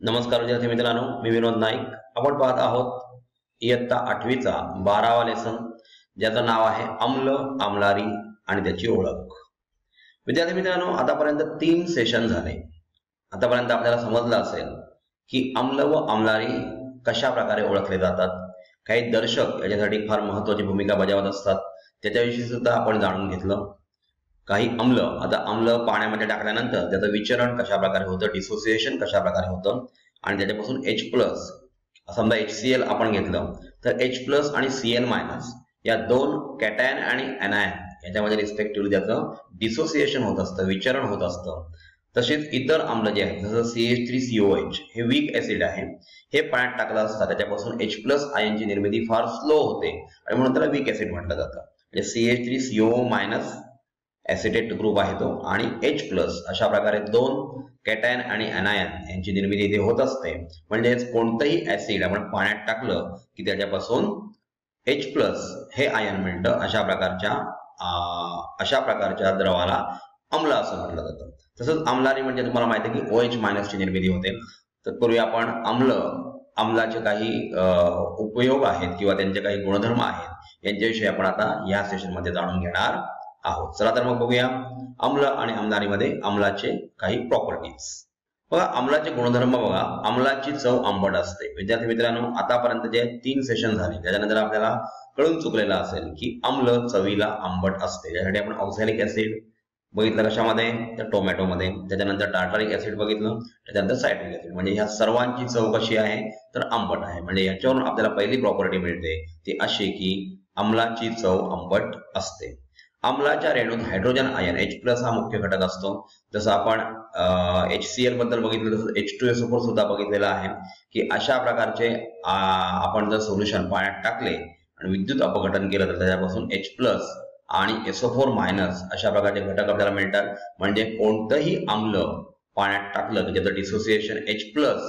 नमस्कार विद्यार्थी मित्रांनो, मी विनोद नाईक. आपण पाहत आहोत इयत्ता 8वीचा 12वा लेसन, ज्याचं नाव आहे अम्ल, आम्लारी आणि त्याची ओळख. विद्यार्थी मित्रांनो, आतापर्यंत 3 सेशन झाले. आतापर्यंत आपल्याला समजलं असेल की अम्ल व आम्लारी कशा प्रकारे ओळखले जातात. काही दर्शक याच्यासाठी फार महत्त्वाची भूमिका बजावत असतात, त्याच्याविषयी सुद्धा आपण जाणून घेतलं. काही अम्ल, आता अम्ल पाण्यामध्ये टाकल्यानंतर त्याचं विचरण कशा प्रकारे होतं, डिसोसिएशन कशा प्रकारे होतं आणि त्याच्यापासून H+, समजा HCl आपण घेतलं तर H+ आणि Cl- या दोन कॅटायन आणि एनायन याच्यामध्ये रिस्पेक्टिव्हली त्याचं डिसोसिएशन होत असतं, विचरण होत असतं. तसेच इतर अम्ल जे आहेत जसं CH3COH हे वीक ऍसिड आहे, हे पाण्यात टाकलं असतं त्याच्यापासून H+ आयनची निर्मिती फार स्लो होते आणि म्हणून त्याला वीक ऍसिड म्हटलं जातं. म्हणजे CH3CO- ऍसिटेट ग्रुप आहे तो आणि H+ अशा प्रकारे दोन कॅटायन आणि एनायन यांची निर्मिती इथे होत असते. म्हणजेच कोणतंही ऍसिड आपण पाण्यात टाकलं की त्याच्यापासून H+ हे आयन मिळतं. अशा प्रकारच्या द्रवाला अम्ल असं म्हटलं जातं. तसंच आम्लारी म्हणजे तुम्हाला माहिती आहे की OH- ची निर्मिती होते. तत्पूर्वी आपण अम्लाचे काही उपयोग आहेत किंवा त्यांचे काही गुणधर्म आहेत यांच्याविषयी आपण आता या सेशनमध्ये जाणून घेणार आहोत. चला तर मग बघूया अम्ल आणि आम्लारीमध्ये अम्लाचे काही प्रॉपर्टीज. बघा, अम्लाचे गुणधर्म बघा. अम्लाची चव आंबट असते. विद्यार्थी मित्रांनो, आतापर्यंत जे 3 सेशन झाले त्याच्यानंतर आपल्याला कळून चुकलेलं असेल की अम्ल चवीला आंबट असते. त्यासाठी आपण ऑक्झॅलिक ऍसिड बघितलं कशामध्ये, तर टोमॅटोमध्ये. त्याच्यानंतर टार्टारिक ऍसिड बघितलं, त्याच्यानंतर सायट्रिक ऍसिड. म्हणजे ह्या सर्वांची चव कशी आहे, तर आंबट आहे. म्हणजे याच्यावरून आपल्याला पहिली प्रॉपर्टी मिळते ती अशी की अम्लाची चव आंबट असते. अम्लाच्या रेणूत हायड्रोजन आयन H+ हा मुख्य घटक असतो. जसं आपण HCl बद्दल बघितलं तसं H2SO4 सुद्धा बघितलेला आहे की अशा प्रकारचे आपण जर सोल्युशन पाण्यात टाकले आणि विद्युत अपघटन केलं तर त्याच्यापासून H+ आणि SO4- अशा प्रकारचे घटक आपल्याला मिळतात. म्हणजे कोणतंही अम्ल पाण्यात टाकलं की त्याचं डिसोसिएशन H+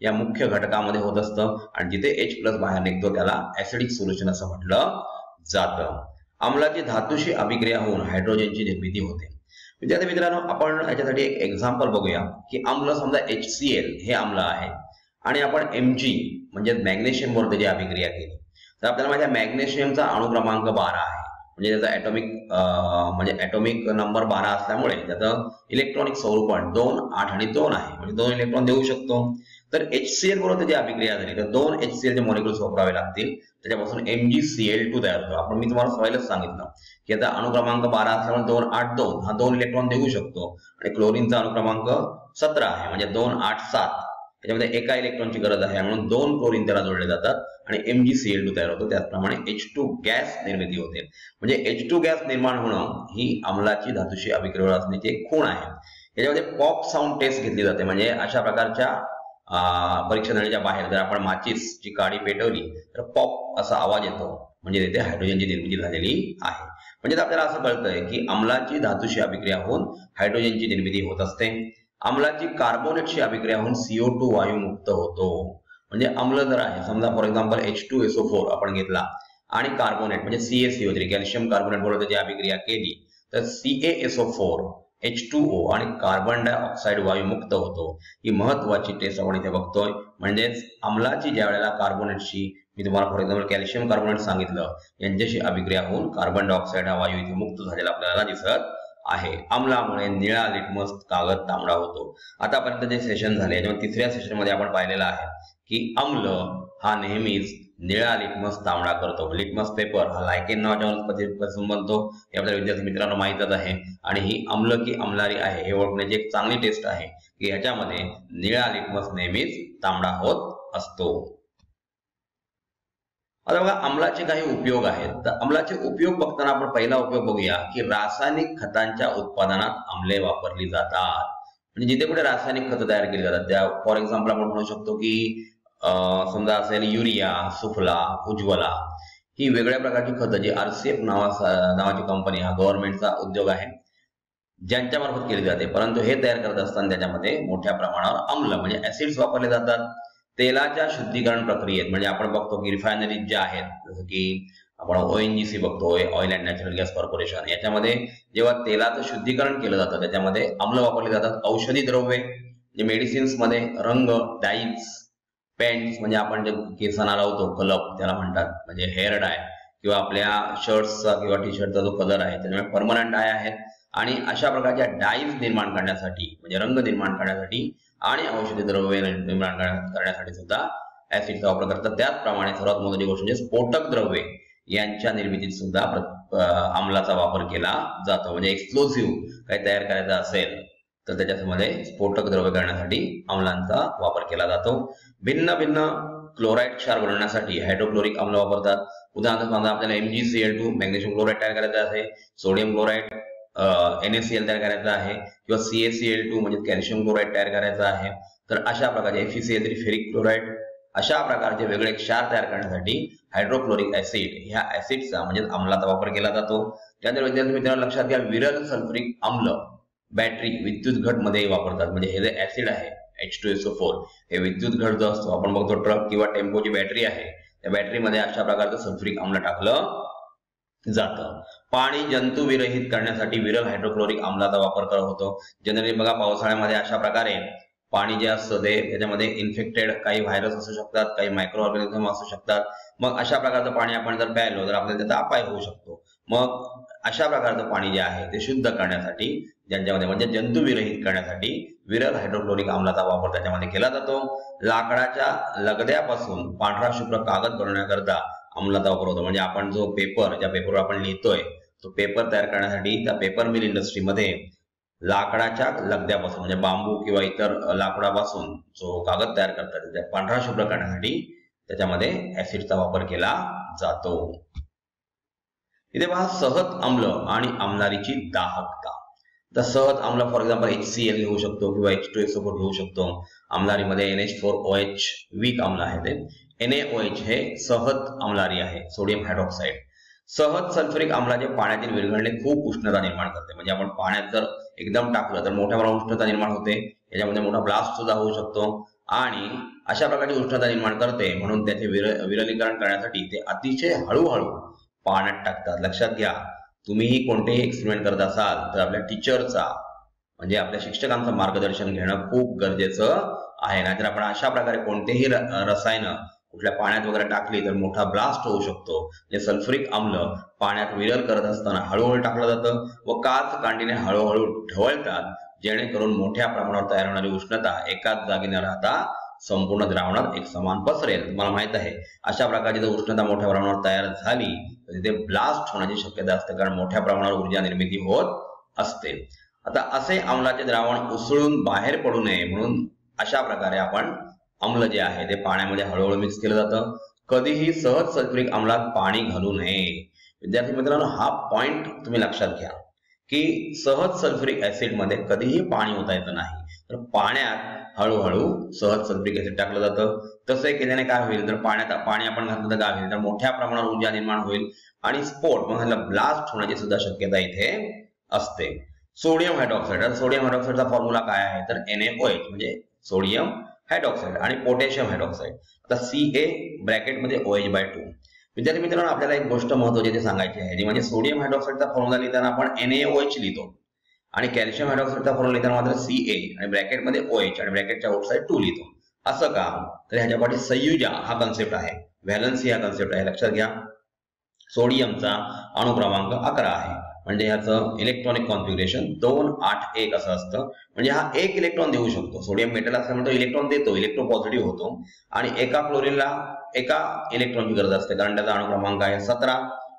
या मुख्य घटकामध्ये होत असतं आणि जिथे H+ बाहेर निघतो त्याला ऍसिडिक सोल्युशन असं म्हटलं जातं. अम्लाची धातूशी अभिक्रिया होऊन हायड्रोजनची निर्मिती होते. विद्यार्थी मित्रांनो, आपण याच्यासाठी एक एक्झाम्पल बघूया की अम्ल समजा HCl हे अम्ल आहे आणि आपण Mg म्हणजे मॅग्नेशियम बरोबर त्याची अभिक्रिया केली तर आपल्याला माहिती आहे मॅग्नेशियमचा अणुक्रमांक 12 आहे. म्हणजे त्याचा ऍटॉमिक नंबर 12 असल्यामुळे त्याचं इलेक्ट्रॉनिक स्वरूपण 2, 8 आणि 2 आहे. म्हणजे 2 इलेक्ट्रॉन देऊ शकतो. तर HCl बरोबर त्याची अभिक्रिया झाली तर 2 HCl चे मॉलिक्युल्स वापरावे लागतील. त्याच्यापासून MgCl2 तयार होतो. मी तुम्हाला पहिलेच सांगितलं की आता अणुक्रमांक 12 असल्यामुळे 2, 8, 2 हा 2 इलेक्ट्रॉन देऊ शकतो आणि क्लोरीनचा अणुक्रमांक 17 आहे. म्हणजे 2, 8, 7 त्याच्यामध्ये एका इलेक्ट्रॉनची गरज आहे म्हणून 2 क्लोरीन त्याला जोडले जातात आणि MgCl2 तयार होतो. त्याचप्रमाणे H2 गॅस निर्मिती होते. म्हणजे H2 गॅस निर्माण होणं ही अम्लाची धातूशी अभिक्रिया असण्याची एक खूण आहे. याच्यामध्ये पॉप साऊंड टेस्ट घेतली जाते. म्हणजे अशा प्रकारच्या परीक्षा नळीच्या बाहेर जर आपण माचीसची काडी पेटवली तर पॉप असा आवाज येतो. म्हणजे तिथे हायड्रोजनची निर्मिती झालेली आहे. म्हणजे आपल्याला असं कळतंय की अम्लाची धातूशी अभिक्रिया होऊन हायड्रोजनची निर्मिती होत असते. अम्लाची कार्बोनेटशी अभिक्रिया होऊन CO2 वायू मुक्त होतो. म्हणजे अम्ल जर आहे समजा फॉर एक्झाम्पल H2SO4 आपण घेतला आणि कार्बोनेट म्हणजे CaCO3 कॅल्शियम कार्बोनेट बरोबर त्याची अभिक्रिया केली तर CaSO4 H2O आणि कार्बन डायऑक्साइड वायू मुक्त होतो. ही महत्वाची टेस्ट आपण इथे बघतोय. म्हणजेच अम्लाची ज्या वेळेला कार्बोनेटशी, मी तुम्हाला फॉर एक्झाम्पल कॅल्शियम कार्बोनेट सांगितलं, यांच्याशी अभिक्रिया होऊन कार्बन डायऑक्साइड हा वायू इथे मुक्त झालेला आपल्याला दिसत आहे. अम्लामुळे निळा लिटमस कागद तांबडा होतो. आतापर्यंत जे सेशन झाले याच्यामध्ये 3ऱ्या सेशन मध्ये आपण पाहिलेलं आहे की अम्ल हा नेहमीच निळा लिटमस तांबडा करतो. लिटमस पेपर हा लायकेन नावाच्या वनस्पतीपासून बनतो हे आपल्या विद्यार्थी मित्रांनो माहीतच आहे. आणि ही अम्ल की अम्लारी आहे हे ओळखण्याची एक चांगली टेस्ट आहे की याच्यामध्ये निळा लिटमस नेहमीच तांबडा होत असतो. आता बघा, अम्लाचे काही उपयोग आहेत. तर अम्लाचे उपयोग बघताना आपण पहिला उपयोग बघूया की रासायनिक खतांच्या उत्पादनात आम्ले वापरली जातात. म्हणजे जिथे कुठे रासायनिक खतं तयार केली जातात त्या फॉर एक्झाम्पल आपण म्हणू शकतो की समजा असेल युरिया, सुफला, उज्ज्वला ही वेगळ्या प्रकारची खतं जी RCF नावाची कंपनी हा गव्हर्नमेंटचा उद्योग आहे ज्यांच्या मार्फत केली जाते. परंतु हे तयार करत असताना त्याच्यामध्ये मोठ्या प्रमाणावर अम्ल म्हणजे ऍसिड्स वापरले जातात. तेलाच्या शुद्धीकरण प्रक्रियेत म्हणजे आपण बघतो की रिफायनरीज ज्या आहेत जसं की आपण ONGC बघतो, oil and natural gas corporation, याच्यामध्ये जेव्हा तेलाचं शुद्धीकरण केलं जातं त्याच्यामध्ये अम्ल वापरले जातात. औषधी द्रव्ये म्हणजे मेडिसिन्स मध्ये रंग, डाईज, पेंट्स म्हणजे आपण जे केसांना लावतो कलप त्याला म्हणतात, म्हणजे हेअर डाय, किंवा आपल्या शर्ट्सचा किंवा टी शर्टचा जो कलर आहे त्याच्यामुळे परमनंट डाय आहेत. आणि अशा प्रकारच्या डाईज निर्माण करण्यासाठी म्हणजे रंग निर्माण करण्यासाठी आणि औषधी द्रव्ये निर्माण करण्यासाठी सुद्धा ऍसिडचा वापर करतात. त्याचप्रमाणे सर्वात महत्त्वाची गोष्ट म्हणजे स्फोटक द्रव्ये यांच्या निर्मितीत सुद्धा आम्लाचा वापर केला जातो. म्हणजे एक्सप्लोसिव्ह काही तयार करायचं असेल तर त्याच्यामध्ये स्फोटक द्रव्य करण्यासाठी आम्लांचा वापर केला जातो. भिन्न भिन्न क्लोराईड क्षार बनवण्यासाठी हायड्रोक्लोरिक आम्ल वापरतात. उदाहरणार्थ आपल्याला MgCl2 मॅग्नेशियम क्लोराईड तयार करायचं आहे, सोडियम क्लोराईड NaCl तयार करायचा आहे, किंवा CaCl2 म्हणजे कॅल्शियम क्लोराईड तयार करायचा आहे. तर अशा प्रकारचे FeCl3 फेरिक क्लोराईड, अशा प्रकारचे वेगळे क्षार तयार करण्यासाठी हायड्रोक्लोरिक ऍसिड ह्या ऍसिडचा म्हणजे आम्लाचा वापर केला जातो. त्यानंतर विद्यार्थी मित्रांनो लक्षात घ्या, विरल सल्फ्युरिक आम्ल बॅटरी विद्युत घट मध्ये वापरतात. म्हणजे हे जे ऍसिड आहे H2SO4 हे विद्युत घट जो असतो आपण बघतो ट्रक किंवा टेम्पोची बॅटरी आहे त्या बॅटरीमध्ये अशा प्रकारचं सल्फ्युरिक आम्ल टाकलं जातं. पाणी जंतू विरहित करण्यासाठी विरल हायड्रोक्लोरिक आम्लाचा वापर करत होतो. जनरली बघा पावसाळ्यामध्ये अशा प्रकारे पाणी जे असतं ते त्याच्यामध्ये इन्फेक्टेड काही व्हायरस असू शकतात, काही मायक्रो ऑर्गॅनिझम असू शकतात. मग अशा प्रकारचं पाणी आपण जर प्यायलो तर आपल्याला त्याचा अपाय होऊ शकतो. मग अशा प्रकारचं पाणी जे आहे ते शुद्ध करण्यासाठी ज्यांच्यामध्ये म्हणजे जंतू विरहित करण्यासाठी विरल हायड्रोक्लोरिक आम्लाचा वापर त्याच्यामध्ये केला जातो. लाकडाच्या लगद्यापासून पांढरा शुभ्र कागद बनवण्याकरता आम्लाचा वापर होतो. म्हणजे आपण जो पेपर ज्या पेपरवर आपण लिहितोय तो पेपर तयार करण्यासाठी त्या पेपर मिल इंडस्ट्रीमध्ये लाकडाच्या लगद्यापासून म्हणजे बांबू किंवा इतर लाकडापासून जो कागद तयार करतात त्या पांढरा शुभ्र करण्यासाठी त्याच्यामध्ये ऍसिडचा वापर केला जातो. इथे पहा सहज आम्ल आणि आम्लारीची दाहकता. तर सहज आम्ल फॉर एक्झाम्पल HCl घेऊ शकतो किंवा H2SO4 घेऊ शकतो. आम्लारीमध्ये NH4OH वीक आम्ल आहे ते. NaOH हे सहज आम्लारी आहे, सोडियम हायड्रॉक्साईड. सहज सल्फ्युरिक आम्लाचे पाण्यातील विरघळणे खूप उष्णता निर्माण करते. म्हणजे आपण पाण्यात जर एकदम टाकलं तर मोठ्या प्रमाणात उष्णता निर्माण होते, याच्यामध्ये मोठा ब्लास्ट सुद्धा होऊ शकतो आणि अशा प्रकारची उष्णता निर्माण करते. म्हणून त्याचे विरलीकरण करण्यासाठी ते अतिशय हळूहळू पाण्यात टाकतात. लक्षात घ्या, तुम्हीही कोणतेही एक्सपेरिमेंट करत असाल तर आपल्या टीचरचा म्हणजे आपल्या शिक्षकांचं मार्गदर्शन घेणं खूप गरजेचं आहे. नाहीतर आपण अशा प्रकारे कोणतेही रसायन कुठल्या पाण्यात वगैरे टाकली तर मोठा ब्लास्ट होऊ शकतो. जे सल्फ्युरिक आम्ल पाण्यात विरल करत असताना हळूहळू टाकलं जातं व काच कांडीने हळूहळू ढवळतात, जेणेकरून मोठ्या प्रमाणावर तयार होणारी उष्णता एकाच जागी न राहता संपूर्ण द्रावणात एक समान पसरेल. तुम्हाला माहित आहे अशा प्रकारची जर उष्णता मोठ्या प्रमाणावर तयार झाली तर तिथे ब्लास्ट होण्याची शक्यता असते, कारण मोठ्या प्रमाणावर ऊर्जा निर्मिती होत असते. आता असे आम्लाचे द्रावण उसळून बाहेर पडू नये म्हणून अशा प्रकारे आपण आम्ल जे आहे ते पाण्यामध्ये हळूहळू मिक्स केलं जातं. कधीही सहज सल्फ्युरिक आम्लात पाणी घालू नये. विद्यार्थी मित्रांनो हा पॉइंट तुम्ही लक्षात घ्या की सहज सल्फ्युरिक ऍसिड मध्ये कधीही पाणी ओतायचं नाही. तर पाण्यात हळूहळू सहज सल्फ्युरिक ऍसिड टाकलं जातं. तसे केल्याने काय होईल तर पाणी आपण घातलं तर काय होईल तर मोठ्या प्रमाणावर ऊर्जा निर्माण होईल आणि स्फोट म्हणजे ब्लास्ट होण्याची सुद्धा शक्यता इथे असते. Sodium hydroxide. सोडियम हायड्रॉक्साईडचा फॉर्म्युला काय आहे तर NaOH म्हणजे सोडियम हायड्रॉक्साईड आणि पोटॅशियम हायड्रॉक्साईड. आता Ca ब्रॅकेटमध्ये OH/2. विद्यार्थी मित्रांनो आपल्याला एक गोष्ट महत्त्वाची सांगायची आहे ती म्हणजे सोडियम हायड्रॉक्साईडचा फॉर्म्युला लिहिताना आपण NaOH लिहितो आणि कॅल्शियम हायड्रॉक्साईडचा फॉर्म्युला लिहिताना मात्र Ca आणि ब्रॅकेटमध्ये OH आणि ब्रॅकेटच्या आउटसाइड 2 लिहितो. असं का तर ह्याच्या पाठी संयुजा हा कन्सेप्ट आहे, व्हॅलन्सी हा कन्सेप्ट आहे. लक्षात घ्या सोडियमचा अणु क्रमांक 11 आहे म्हणजे ह्याचं इलेक्ट्रॉनिक कॉन्फिगरेशन 281 असं असतं. म्हणजे हा एक इलेक्ट्रॉन देऊ शकतो. सोडियम मेटल असल्यामुळे तो इलेक्ट्रॉन देतो, इलेक्ट्रोपॉझिटिव्ह होतो आणि एका क्लोरीनला एका इलेक्ट्रॉनची गरज असते कारण त्याचा अणु क्रमांक आहे 17,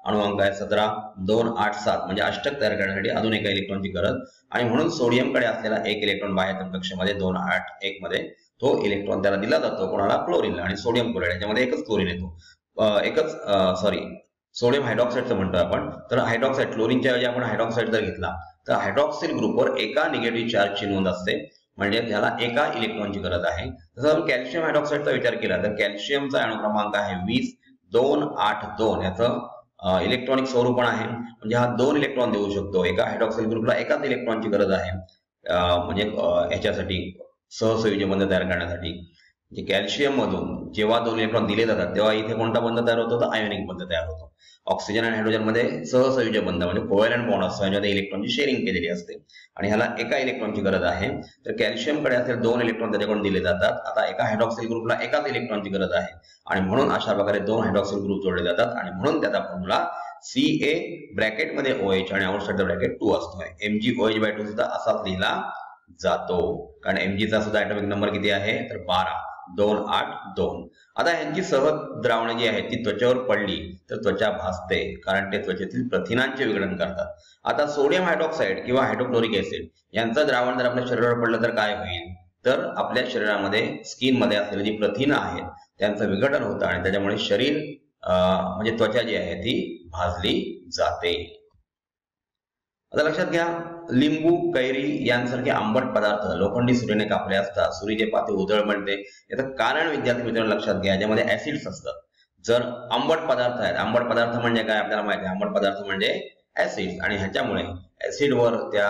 अणुअंक आहे 17, 287 म्हणजे अष्टक तयार करण्यासाठी अजून एका इलेक्ट्रॉनची गरज आणि म्हणून सोडियमकडे असलेला एक इलेक्ट्रॉन बाह्य कक्षेमध्ये 281 मध्ये तो इलेक्ट्रॉन त्याला दिला जातो कोणाला क्लोरीनला. आणि सोडियम क्लोराईड याच्यामध्ये एकच क्लोरीन येतो, सोडियम हायड्रॉक्साईडचं म्हणतो आपण. तर हायड्रॉक्साईड क्लोरीनच्या ऐवजी आपण हायड्रॉक्साईड जर घेतला तर हायड्रॉक्सिल ग्रुपवर एका निगेटिव्ह चार्जची नोंद असते म्हणजे त्याला एका इलेक्ट्रॉनची गरज आहे. तसं आपण कॅल्शियम हायड्रॉक्साईडचा विचार केला तर कॅल्शियमचा अणु क्रमांक आहे 20, 282 याचं इलेक्ट्रॉनिक स्वरूपण आहे म्हणजे हा 2 इलेक्ट्रॉन देऊ शकतो. एका हायड्रॉक्सिल ग्रुपला एकाच इलेक्ट्रॉनची गरज आहे म्हणजे ह्याच्यासाठी सहसंयोजी बंध तयार करण्यासाठी. कॅल्शियम मधून जेव्हा 2 इलेक्ट्रॉन दिले जातात तेव्हा इथे कोणता बंध तयार होतो, तर आयोनिक बंध तयार होतो. ऑक्सिजन आणि हायड्रोजन मध्ये सहसंयोजी बंध म्हणजे कोव्हॅलंट बॉन्ड असतो, यामध्ये इलेक्ट्रॉनची शेअरिंग केलेली असते आणि ह्याला एका इलेक्ट्रॉनची गरज आहे. तर कॅल्शियम कडे असेल 2 इलेक्ट्रॉन त्याच्याकडून दिले जातात. आता एका हायड्रॉक्सिल ग्रुपला एकाच इलेक्ट्रॉनची गरज आहे आणि म्हणून अशा प्रकारे 2 हायड्रॉक्सिल ग्रुप जोडले जातात आणि म्हणून त्याचा फॉर्म्युला Ca ब्रॅकेट मध्ये OH आणि आउटसाइड द ब्रॅकेट 2 असतो. Mg(OH/2) सुद्धा असाच लिहिला जातो, कारण Mg चा सुद्धा ऍटॉमिक नंबर किती आहे, तर 12, 2, 8, 2. आता ह्यांची सहज द्रावणे जी आहेत ती त्वचेवर पडली तर त्वचा भासते, कारण ते त्वचेतील प्रथिनांचे विघटन करतात. आता सोडियम हायड्रॉक्साईड किंवा हायड्रोक्लोरिक ऍसिड यांचं द्रावण जर आपल्या शरीरावर पडलं तर काय होईल, तर आपल्या शरीरामध्ये स्किन मध्ये असलेली जी प्रथिनं आहेत त्यांचं विघटन होतं आणि त्याच्यामुळे शरीर म्हणजे त्वचा जी आहे ती भाजली जाते. आता लक्षात घ्या, लिंबू, कैरी यांसारखे आंबट पदार्थ लोखंडी सुरीने कापले असतात. सुरीचे पाते उधळ बनते. याचं कारण विद्यार्थी मित्रांनो लक्षात घ्या, याच्यामध्ये ऍसिड्स असतात. जर आंबट पदार्थ आहेत, आंबट पदार्थ म्हणजे काय आपल्याला माहिती आहे, आंबट पदार्थ म्हणजे ऍसिड आणि ह्याच्यामुळे ऍसिडवर त्या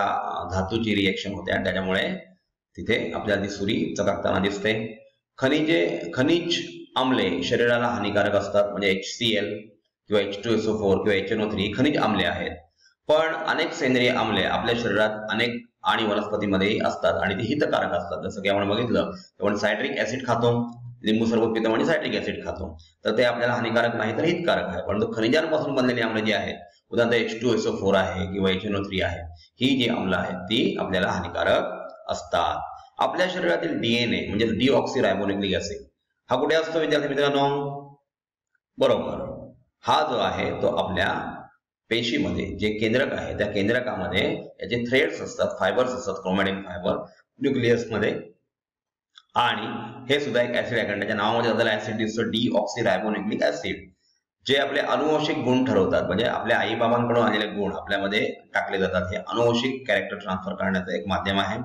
धातूची रिएक्शन होते आणि त्याच्यामुळे तिथे आपल्याला ती सुरी चकाकताना दिसते. खनिज आम्ले शरीराला हानिकारक असतात, म्हणजे HCl किंवा H2SO4 किंवा HNO3 खनिज आम्ले आहेत. पण अनेक सेंद्रिय आम्ले आपल्या शरीरात अनेक आणि वनस्पतीमध्येही असतात आणि ते हितकारक असतात. जसं की आपण बघितलं, आपण सायट्रिक ऍसिड खातो, लिंबू सरबत पितो म्हणजे सायट्रिक ऍसिड खातो, तर ते आपल्याला हानिकारक नाही तर हितकारक आहे. परंतु खनिजांपासून बनलेली आम्ले जी आहेत, उदाहरणार्थ H2SO4 आहे किंवा HNO3 आहे, ही जी आम्ल आहेत ती आपल्याला हानिकारक असतात. आपल्या शरीरातील DNA म्हणजे डीऑक्सिरायबोन्युक्लिक ऍसिड हा कुठे असतो विद्यार्थी मित्रांनो? बरोबर, हा जो आहे तो आपल्या पेशीमध्ये जे केंद्रक आहे त्या केंद्रकामध्ये याचे थ्रेड्स असतात, फायबर्स असतात, क्रोमॅटिन फायबर न्यूक्लियस मध्ये, आणि हे सुद्धा एक ऍसिड आहे कारण त्याच्या नावामध्ये आपल्याला ऍसिड दिसतो, डीऑक्सिरायबोन्युक्लिक ऍसिड, जे आपले अनुवंशिक गुण ठरवतात. म्हणजे आपल्या आई बाबांकडून आलेले गुण आपल्यामध्ये टाकले जातात. हे अनुवंशिक कॅरेक्टर ट्रान्सफर करण्याचं एक माध्यम आहे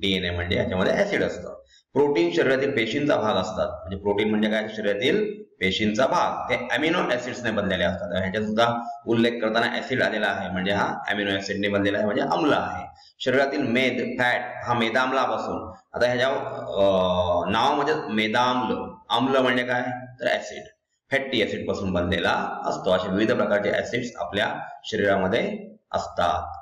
DNA, म्हणजे याच्यामध्ये ऍसिड असतं. प्रोटीन शरीरातील पेशींचा भाग असतात, म्हणजे प्रोटीन म्हणजे काय, शरीरातील पेशींचा भाग, ते अमिनो ऍसिड्सने बनलेले असतात. ह्याचा सुद्धा उल्लेख करताना ऍसिड आलेला आहे, म्हणजे हा अमिनो ऍसिडने बनलेला आहे, म्हणजे आम्ल आहे. शरीरातील मेद, फॅट हा मेदाम्लापासून, आता ह्याच्या नावामध्ये मेदाम्ल, आम्ल म्हणजे काय तर ऍसिड, फॅटी ऍसिड पासून बनलेला असतो. असे विविध प्रकारचे ऍसिड्स आपल्या शरीरामध्ये असतात.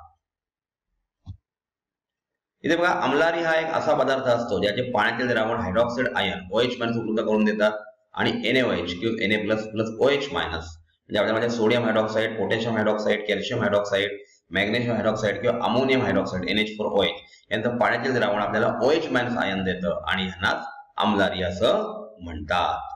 इथे बघा, अम्लारी हा एक असा पदार्थ असतो ज्याचे पाण्यातील द्रावण हायड्रॉक्साईड आयन OH- उपलब्ध करून देतात आणि NaOH किंवा Na++OH- म्हणजे आपल्यामध्ये sodium hydroxide, potassium hydroxide, calcium hydroxide, magnesium hydroxide किंवा अमोनियम हायड्रॉक्साईड NH4OH यांचं पाण्यातील द्रावण आपल्याला OH- आयन देतं आणि ह्यांनाच अम्लारी असं म्हणतात.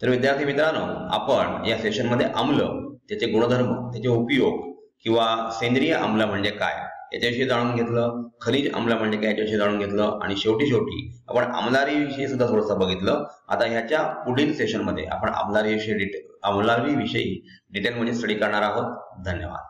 तर विद्यार्थी मित्रांनो, आपण या सेशन मध्ये आम्ल, त्याचे गुणधर्म, त्याचे उपयोग किंवा सेंद्रिय आम्ल म्हणजे काय याच्याविषयी जाणून घेतलं, खनिज आम्ल म्हणजे काय याच्याविषयी जाणून घेतलं आणि शेवटी आपण आम्लारी विषयी सुद्धा थोडंसं बघितलं. आता ह्याच्या पुढील सेशन मध्ये आपण आम्लारी विषयी डिटेल मध्ये स्टडी करणार आहोत. धन्यवाद.